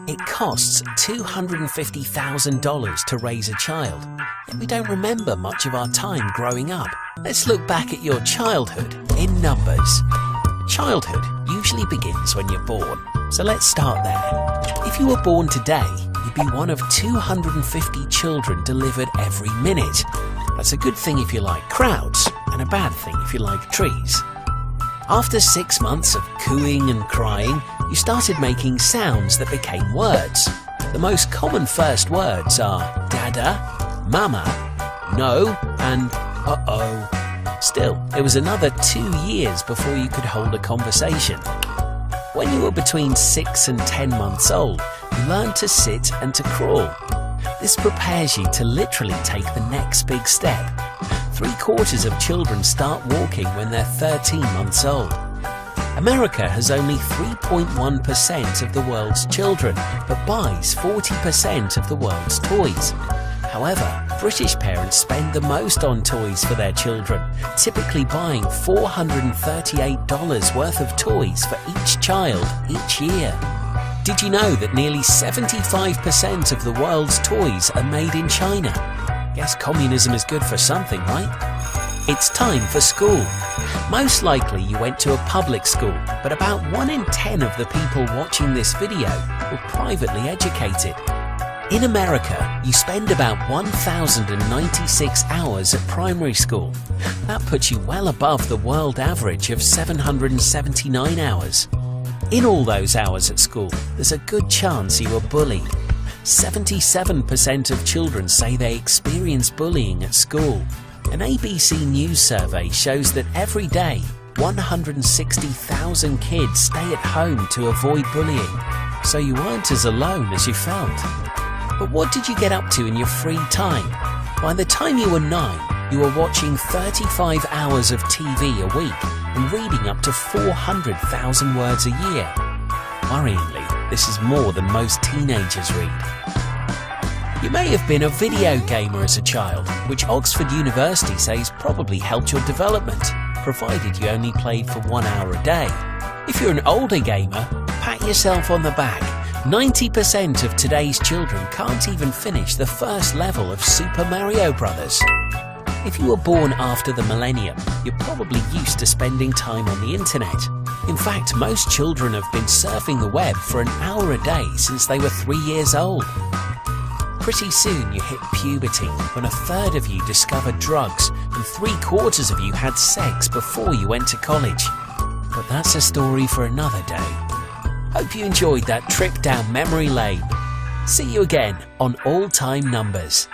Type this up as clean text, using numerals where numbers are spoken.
It costs $250,000 to raise a child, yet we don't remember much of our time growing up. Let's look back at your childhood in numbers. Childhood usually begins when you're born, so let's start there. If you were born today, you'd be one of 250 children delivered every minute. That's a good thing if you like crowds, and a bad thing if you like trees. After 6 months of cooing and crying, you started making sounds that became words. The most common first words are Dada, Mama, No, and Uh-oh. Still, it was another 2 years before you could hold a conversation. When you were between 6 and 10 months old, you learned to sit and to crawl. This prepares you to literally take the next big step. 3/4 of children start walking when they're 13 months old. America has only 3.1% of the world's children, but buys 40% of the world's toys. However, British parents spend the most on toys for their children, typically buying $438 worth of toys for each child each year. Did you know that nearly 75% of the world's toys are made in China? Guess communism is good for something, right? It's time for school. Most likely you went to a public school, but about 1 in 10 of the people watching this video were privately educated. In America, you spend about 1,096 hours at primary school. That puts you well above the world average of 779 hours. In all those hours at school, there's a good chance you were bullied. 77% of children say they experience bullying at school. An ABC News survey shows that every day, 160,000 kids stay at home to avoid bullying. So you weren't as alone as you felt. But what did you get up to in your free time? By the time you were 9, you were watching 35 hours of TV a week and reading up to 400,000 words a year. Worryingly, this is more than most teenagers read. You may have been a video gamer as a child, which Oxford University says probably helped your development, provided you only played for 1 hour a day. If you're an older gamer, pat yourself on the back. 90% of today's children can't even finish the first level of Super Mario Bros. If you were born after the millennium, you're probably used to spending time on the internet. In fact, most children have been surfing the web for an hour a day since they were 3 years old. Pretty soon you hit puberty, when 1/3 of you discovered drugs and 3/4 of you had sex before you went to college. But that's a story for another day. Hope you enjoyed that trip down memory lane. See you again on All Time Numbers.